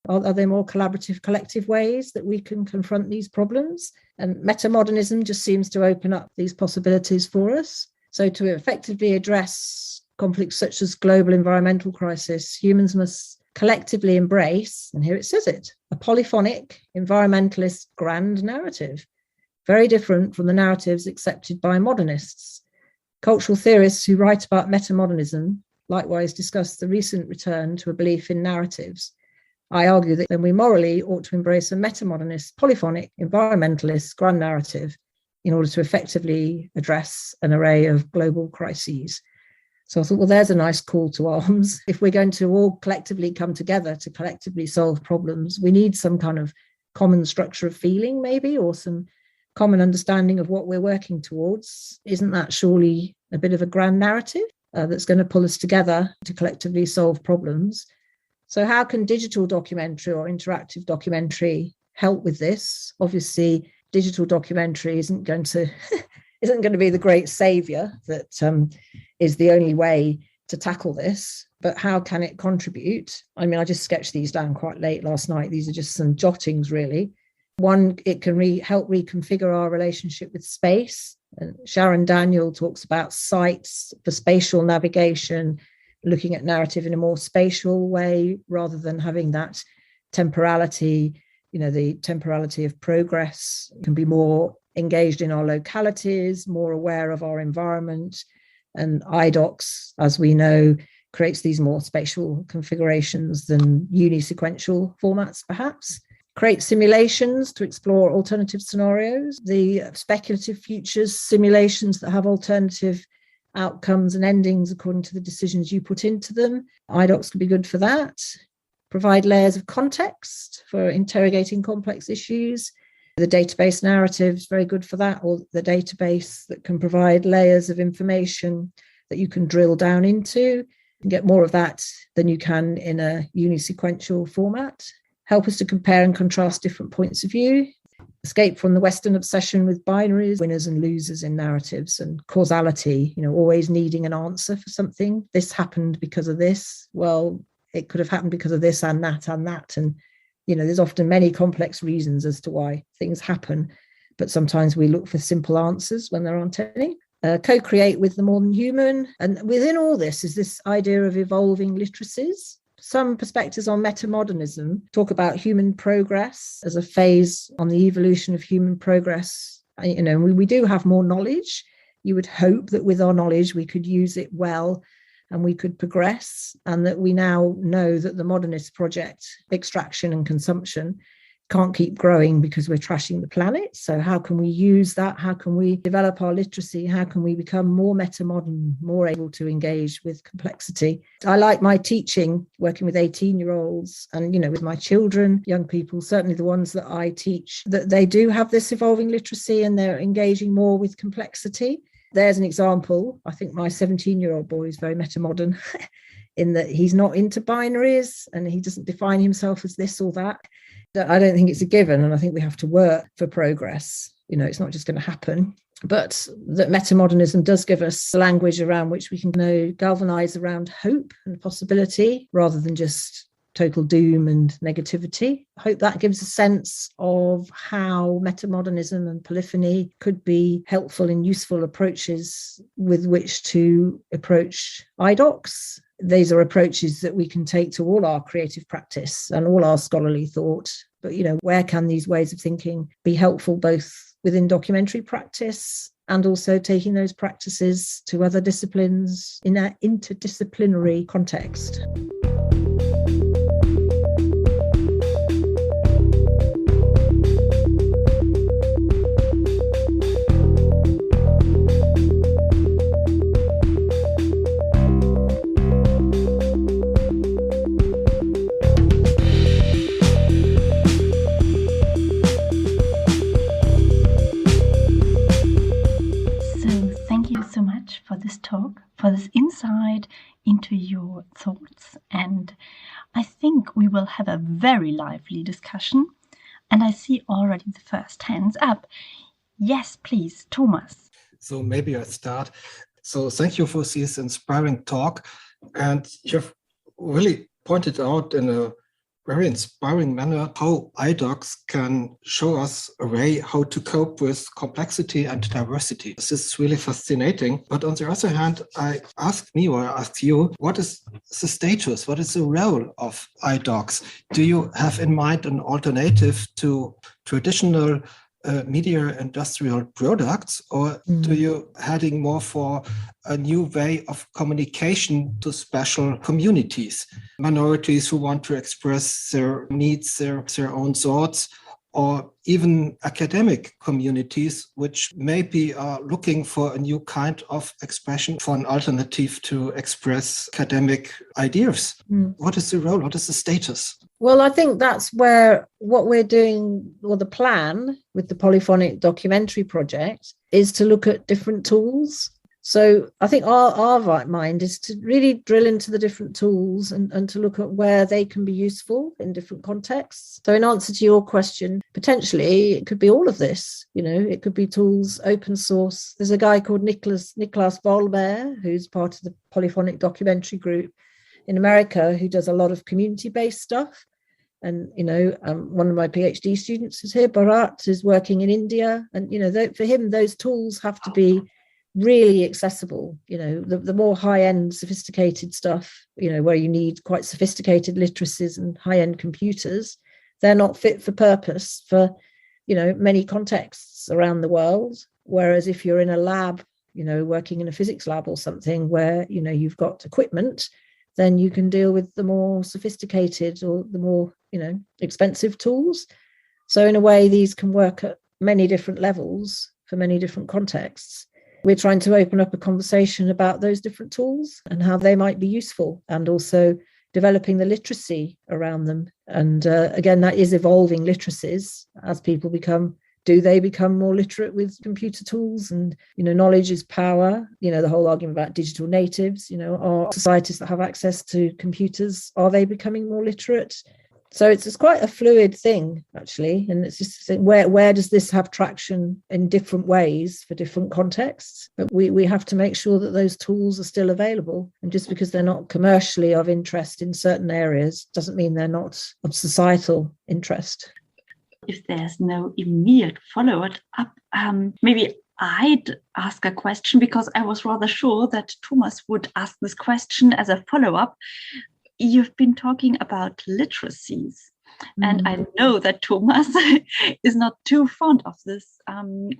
Are there more collaborative, collective ways that we can confront these problems? And metamodernism just seems to open up these possibilities for us. So to effectively address conflicts such as global environmental crisis, humans must collectively embrace, and here it says it, a polyphonic environmentalist grand narrative, very different from the narratives accepted by modernists. Cultural theorists who write about metamodernism likewise discuss the recent return to a belief in narratives. I argue that then we morally ought to embrace a metamodernist, polyphonic, environmentalist grand narrative in order to effectively address an array of global crises. So I thought, well, there's a nice call to arms. If we're going to all collectively come together to collectively solve problems, we need some kind of common structure of feeling, maybe, or some common understanding of what we're working towards. Isn't that surely a bit of a grand narrative that's going to pull us together to collectively solve problems? So how can digital documentary or interactive documentary help with this? Obviously, digital documentary isn't going to be the great savior that is the only way to tackle this, but how can it contribute? I mean, I just sketched these down quite late last night. These are just some jottings, really. One, it can help reconfigure our relationship with space. And Sharon Daniel talks about sites for spatial navigation, looking at narrative in a more spatial way rather than having that temporality. The temporality of progress, can be more engaged in our localities, more aware of our environment. And IDOCS, as we know, creates these more spatial configurations than unisequential formats, perhaps. Create simulations to explore alternative scenarios, the speculative futures simulations that have alternative outcomes and endings according to the decisions you put into them. IDOCS can be good for that. Provide layers of context for interrogating complex issues. The database narrative is very good for that, or the database that can provide layers of information that you can drill down into. You can get more of that than you can in a unisequential format. Help us to compare and contrast different points of view. Escape from the Western obsession with binaries, winners and losers in narratives, and causality, always needing an answer for something. This happened because of this. Well, it could have happened because of this and that and that. And, there's often many complex reasons as to why things happen. But sometimes we look for simple answers when there aren't any. Co-create with the more than human. And within all this is this idea of evolving literacies. Some perspectives on metamodernism talk about human progress as a phase on the evolution of human progress. We do have more knowledge. You would hope that with our knowledge, we could use it well and we could progress, and that we now know that the modernist project, extraction and consumption, can't keep growing because we're trashing the planet. So how can we use that? How can we develop our literacy? How can we become more metamodern, more able to engage with complexity? I like my teaching, working with 18-year-olds and, with my children, young people, certainly the ones that I teach, that they do have this evolving literacy and they're engaging more with complexity. There's an example. I think my 17-year-old boy is very metamodern in that he's not into binaries and he doesn't define himself as this or that. I don't think it's a given, and I think we have to work for progress. It's not just going to happen. But that metamodernism does give us language around which we can galvanize around hope and possibility rather than just total doom and negativity. I hope that gives a sense of how metamodernism and polyphony could be helpful and useful approaches with which to approach IDOCS. These are approaches that we can take to all our creative practice and all our scholarly thought. But, where can these ways of thinking be helpful both within documentary practice and also taking those practices to other disciplines in an interdisciplinary context? For this talk, for this insight into your thoughts, and I think we will have a very lively discussion, and I see already the first hands up. Yes, please, Thomas. So maybe I start. So thank you for this inspiring talk, and you've really pointed out in a very inspiring manner how iDocs can show us a way how to cope with complexity and diversity. This is really fascinating. But on the other hand, I ask you, what is the status? What is the role of iDocs? Do you have in mind an alternative to traditional media industrial products, or do you heading more for a new way of communication to special communities, minorities who want to express their needs, their own thoughts, or even academic communities which maybe are looking for a new kind of expression, for an alternative to express academic ideas? What is the role? What is the status? Well, I think that's where what we're doing, or the plan with the Polyphonic documentary project, is to look at different tools. So I think our mind is to really drill into the different tools and to look at where they can be useful in different contexts. So in answer to your question, potentially it could be all of this. It could be tools, open source. There's a guy called Niklas Vollmer, who's part of the Polyphonic documentary group in America, who does a lot of community-based stuff. And, one of my PhD students is here, Bharat, is working in India. And, for him, those tools have to be really accessible. The more high-end sophisticated stuff, where you need quite sophisticated literacies and high-end computers, they're not fit for purpose for, many contexts around the world. Whereas if you're in a lab, working in a physics lab or something where, you've got equipment, then you can deal with the more sophisticated or the more, expensive tools. So in a way, these can work at many different levels for many different contexts. We're trying to open up a conversation about those different tools and how they might be useful, and also developing the literacy around them. And again, that is evolving literacies as people become more literate with computer tools. And, knowledge is power. The whole argument about digital natives, are societies that have access to computers, are they becoming more literate? So it's quite a fluid thing, actually. And it's just where does this have traction in different ways for different contexts? But we have to make sure that those tools are still available. And just because they're not commercially of interest in certain areas doesn't mean they're not of societal interest. If there's no immediate follow-up, maybe I'd ask a question, because I was rather sure that Thomas would ask this question as a follow-up. You've been talking about literacies, and I know that Thomas is not too fond of this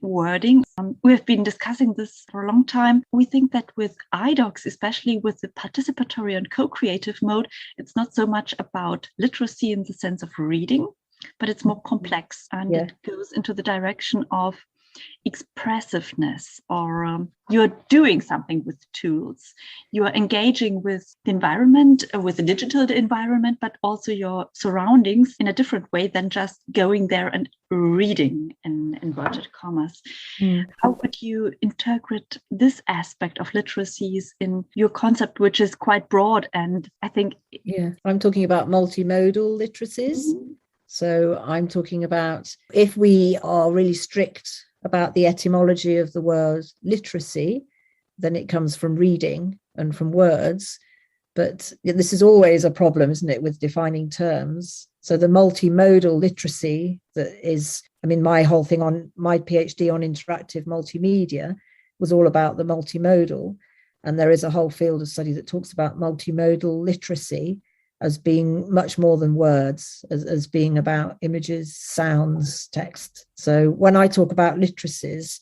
wording. We've been discussing this for a long time. We think that with iDocs, especially with the participatory and co-creative mode, it's not so much about literacy in the sense of reading, but it's more complex, and it goes into the direction of expressiveness, or you're doing something with tools. You are engaging with the environment, with the digital environment, but also your surroundings in a different way than just going there and reading in inverted commas. How would you interpret this aspect of literacies in your concept, which is quite broad? And I think I'm talking about multimodal literacies. So I'm talking about, if we are really strict about the etymology of the word literacy, then it comes from reading and from words. But this is always a problem, isn't it, with defining terms? So the multimodal literacy that is, my whole thing on my PhD on interactive multimedia was all about the multimodal. And there is a whole field of study that talks about multimodal literacy. as being much more than words, as being about images, sounds, text. So when I talk about literacies,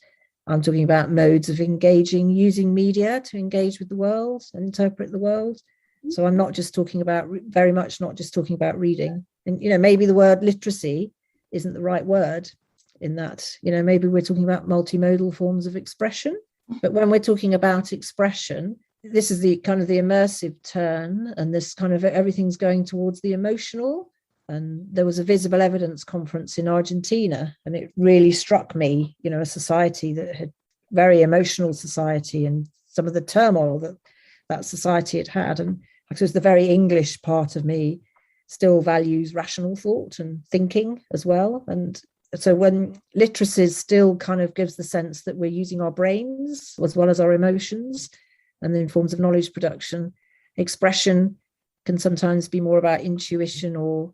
I'm talking about modes of engaging, using media to engage with the world and interpret the world. So I'm not just talking about, very much not just talking about reading. And, maybe the word literacy isn't the right word in that, maybe we're talking about multimodal forms of expression. But when we're talking about expression, this is the kind of the immersive turn, and this kind of everything's going towards the emotional. And there was a visible evidence conference in Argentina, and it really struck me, a society that had very emotional society, and some of the turmoil that society had. And I suppose the very English part of me still values rational thought and thinking as well. And so when literacy still kind of gives the sense that we're using our brains as well as our emotions, and in forms of knowledge production, expression can sometimes be more about intuition, or,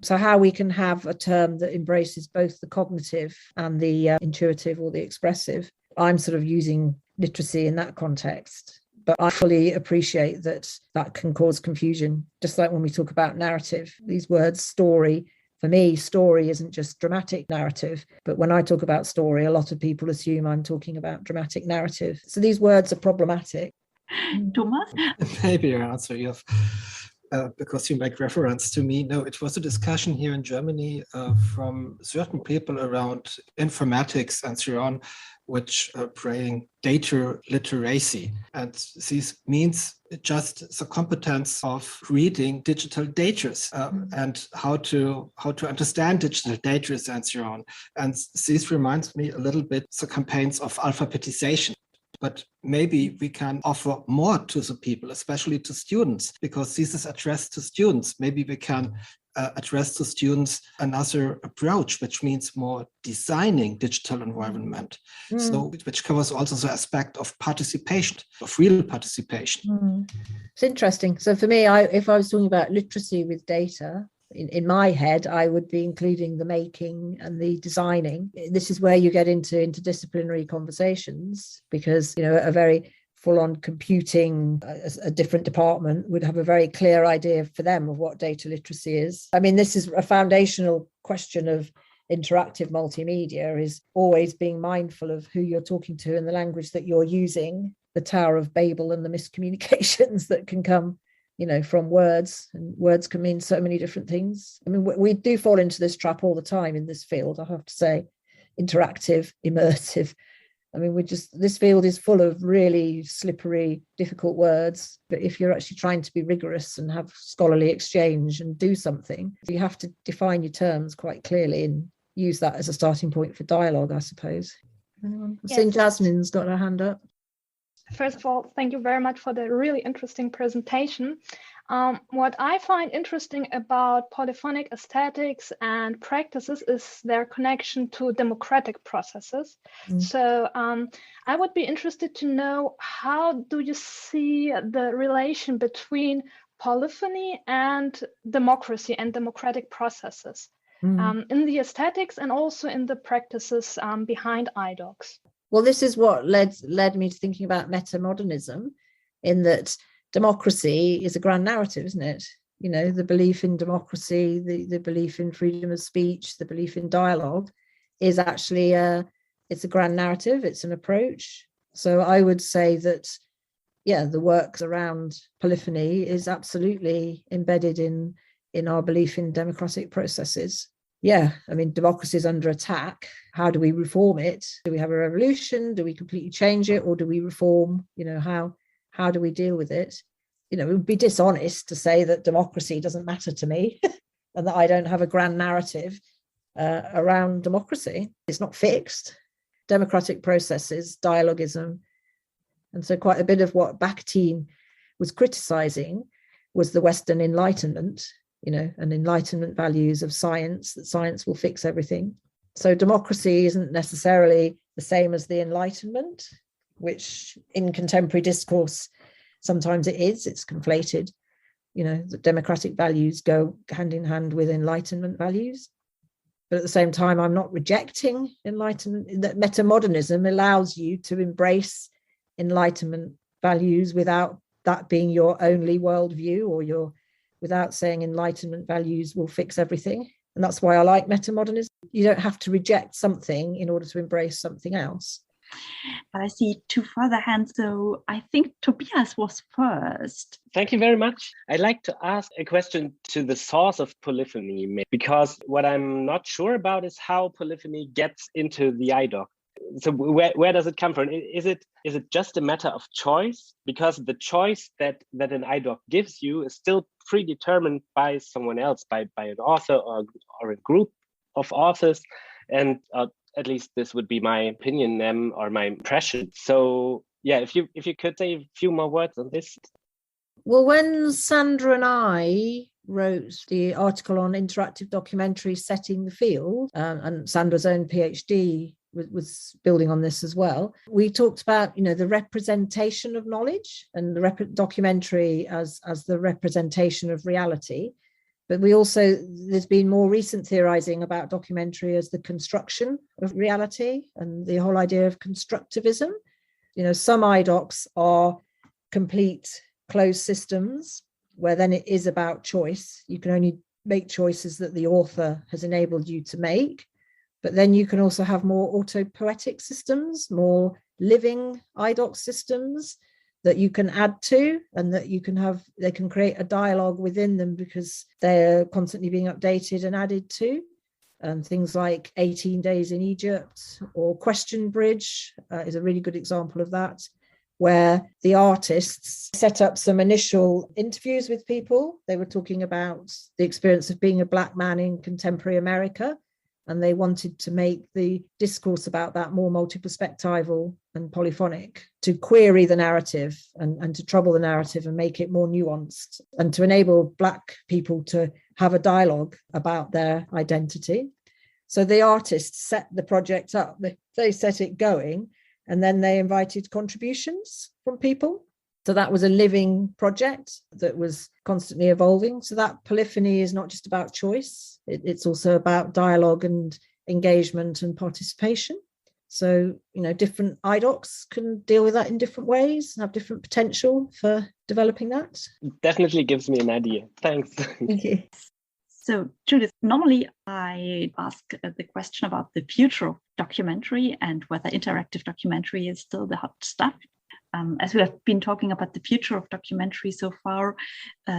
so how we can have a term that embraces both the cognitive and the intuitive or the expressive. I'm sort of using literacy in that context, but I fully appreciate that can cause confusion. Just like when we talk about narrative, these words, story, for me, story isn't just dramatic narrative, but when I talk about story, a lot of people assume I'm talking about dramatic narrative. So these words are problematic. Thomas? Maybe I answer you, because you make reference to me. No, it was a discussion here in Germany from certain people around informatics and so on, which are praying data literacy. And this means just the competence of reading digital data and how to understand digital data and so on. And this reminds me a little bit the campaigns of alphabetization. But maybe we can offer more to the people, especially to students, because this is addressed to students. Maybe we can address to students another approach, which means more designing digital environment. So which covers also the aspect of participation, of real participation. It's interesting. So for me, if I was talking about literacy with data, in my head, I would be including the making and the designing. This is where you get into interdisciplinary conversations, because, a very full-on computing, a different department would have a very clear idea for them of what data literacy is. I mean, this is a foundational question of interactive multimedia, is always being mindful of who you're talking to and the language that you're using, the Tower of Babel and the miscommunications that can come from words, and words can mean so many different things. I mean, we do fall into this trap all the time in this field, I have to say. Interactive, immersive. I mean, this field is full of really slippery, difficult words. But if you're actually trying to be rigorous and have scholarly exchange and do something, you have to define your terms quite clearly and use that as a starting point for dialogue, I suppose. I've seen Jasmine's got her hand up. First of all, thank you very much for the really interesting presentation. What I find interesting about polyphonic aesthetics and practices is their connection to democratic processes. So I would be interested to know, how do you see the relation between polyphony and democracy and democratic processes in the aesthetics and also in the practices behind IDOCs? Well, this is what led me to thinking about metamodernism, in that democracy is a grand narrative, isn't it? The belief in democracy, the belief in freedom of speech, the belief in dialogue is actually it's a grand narrative, it's an approach. So I would say that, the works around polyphony is absolutely embedded in our belief in democratic processes. I mean, democracy is under attack. How do we reform it? Do we have a revolution? Do we completely change it? Or do we reform? How do we deal with it? It would be dishonest to say that democracy doesn't matter to me and that I don't have a grand narrative around democracy. It's not fixed. Democratic processes, dialogism. And so quite a bit of what Bakhtin was criticizing was the Western Enlightenment, and Enlightenment values of science, that science will fix everything. So democracy isn't necessarily the same as the Enlightenment, which in contemporary discourse, sometimes it's conflated. The democratic values go hand in hand with Enlightenment values. But at the same time, I'm not rejecting Enlightenment. That metamodernism allows you to embrace Enlightenment values without that being your only worldview or your without saying Enlightenment values will fix everything. And that's why I like metamodernism. You don't have to reject something in order to embrace something else. I see two further hands, so I think Tobias was first. Thank you very much. I'd like to ask a question to the source of polyphony, because what I'm not sure about is how polyphony gets into the IDOC. So where does it come from? Is it just a matter of choice? Because the choice that an IDOC gives you is still predetermined by someone else, by an author or a group of authors. And at least this would be my opinion or my impression. So yeah, if you could say a few more words on this. Well, when Sandra and I wrote the article on interactive documentaries setting the field, and Sandra's own PhD was building on this as well, we talked about, the representation of knowledge and the documentary as the representation of reality. But there's been more recent theorizing about documentary as the construction of reality and the whole idea of constructivism. Some IDOCs are complete closed systems where then it is about choice. You can only make choices that the author has enabled you to make. But then you can also have more autopoietic systems, more living IDOC systems that you can add to, and that they can create a dialogue within them because they're constantly being updated and added to. Things like 18 Days in Egypt or Question Bridge is a really good example of that, where the artists set up some initial interviews with people. They were talking about the experience of being a Black man in contemporary America, and they wanted to make the discourse about that more multi-perspectival and polyphonic, to query the narrative and to trouble the narrative and make it more nuanced, and to enable Black people to have a dialogue about their identity. So the artists set the project up, they set it going, and then they invited contributions from people. So that was a living project that was constantly evolving. So that polyphony is not just about choice, it's also about dialogue and engagement and participation. So, different IDOCs can deal with that in different ways, have different potential for developing that. Definitely gives me an idea. Thanks. Thank you. So, Judith, normally I ask the question about the future of documentary and whether interactive documentary is still the hot stuff. As we have been talking about the future of documentary so far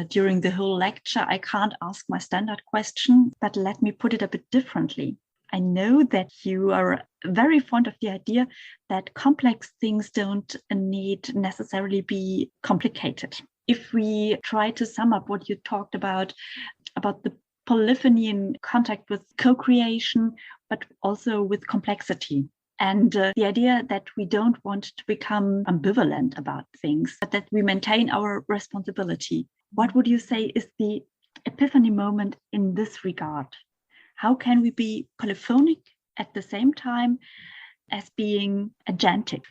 during the whole lecture, I can't ask my standard question, but let me put it a bit differently. I know that you are very fond of the idea that complex things don't need necessarily be complicated. If we try to sum up what you talked about the polyphony in contact with co-creation, but also with complexity. And the idea that we don't want to become ambivalent about things, but that we maintain our responsibility. What would you say is the epiphany moment in this regard? How can we be polyphonic at the same time as being agentic?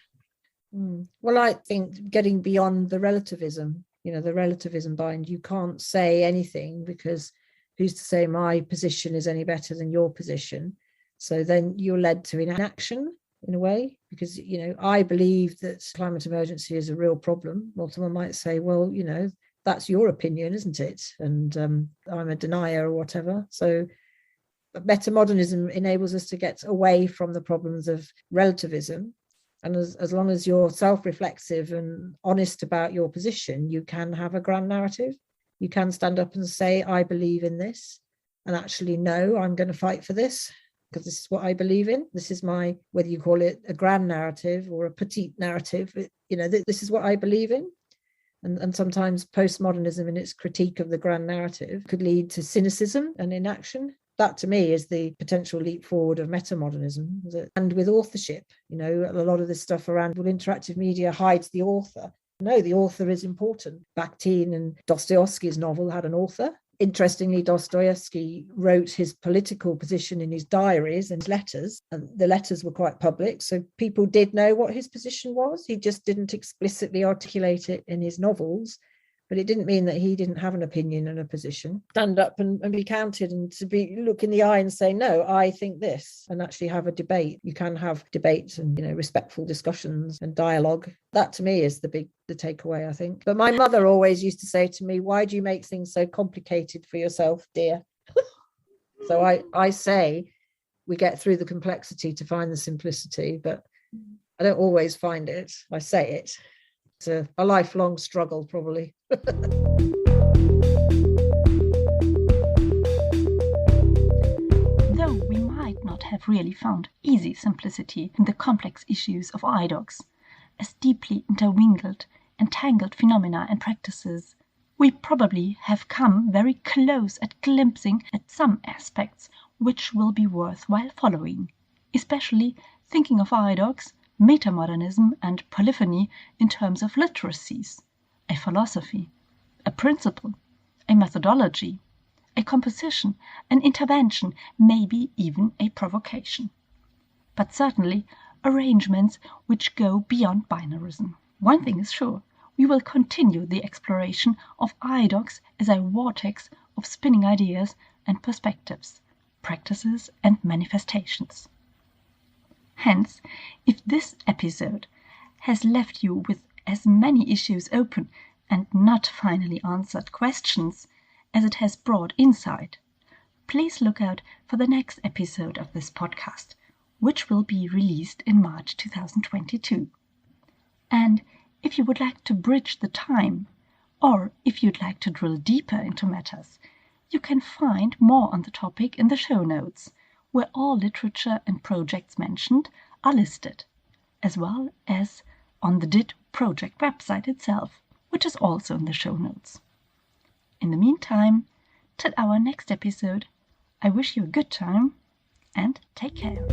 Well, I think getting beyond the relativism, the relativism bind, you can't say anything because who's to say my position is any better than your position? So then you're led to inaction in a way, because, I believe that climate emergency is a real problem. Well, someone might say, well, that's your opinion, isn't it? And I'm a denier or whatever. So metamodernism enables us to get away from the problems of relativism. And as long as you're self-reflexive and honest about your position, you can have a grand narrative. You can stand up and say, I believe in this, and actually, no, I'm going to fight for this because this is what I believe in. This is my, whether you call it a grand narrative or a petite narrative, this is what I believe in. And sometimes postmodernism in its critique of the grand narrative could lead to cynicism and inaction. That to me is the potential leap forward of metamodernism. And with authorship, a lot of this stuff around interactive media hides the author. No, the author is important. Bakhtin and Dostoevsky's novel had an author. Interestingly, Dostoevsky wrote his political position in his diaries and letters, and the letters were quite public, so people did know what his position was. He just didn't explicitly articulate it in his novels, But it didn't mean that he didn't have an opinion and a position. Stand up and be counted, and to be look in the eye and say, no, I think this, and actually have a debate. You can have debates and, respectful discussions and dialogue. That to me is the takeaway, I think. But my mother always used to say to me, why do you make things so complicated for yourself, dear? So I say we get through the complexity to find the simplicity, but I don't always find it. I say it. It's a lifelong struggle, probably. Though we might not have really found easy simplicity in the complex issues of idocs, as deeply intermingled, entangled phenomena and practices, we probably have come very close at glimpsing at some aspects which will be worthwhile following, especially thinking of idocs, metamodernism and polyphony in terms of literacies, a philosophy, a principle, a methodology, a composition, an intervention, maybe even a provocation. But certainly arrangements which go beyond binarism. One thing is sure, we will continue the exploration of idocs as a vortex of spinning ideas and perspectives, practices and manifestations. Hence, if this episode has left you with as many issues open and not finally answered questions as it has brought insight, please look out for the next episode of this podcast, which will be released in March 2022. And if you would like to bridge the time, or if you'd like to drill deeper into matters, you can find more on the topic in the show notes, where all literature and projects mentioned are listed, as well as on the DIT project website itself, which is also in the show notes. In the meantime, till our next episode, I wish you a good time and take care.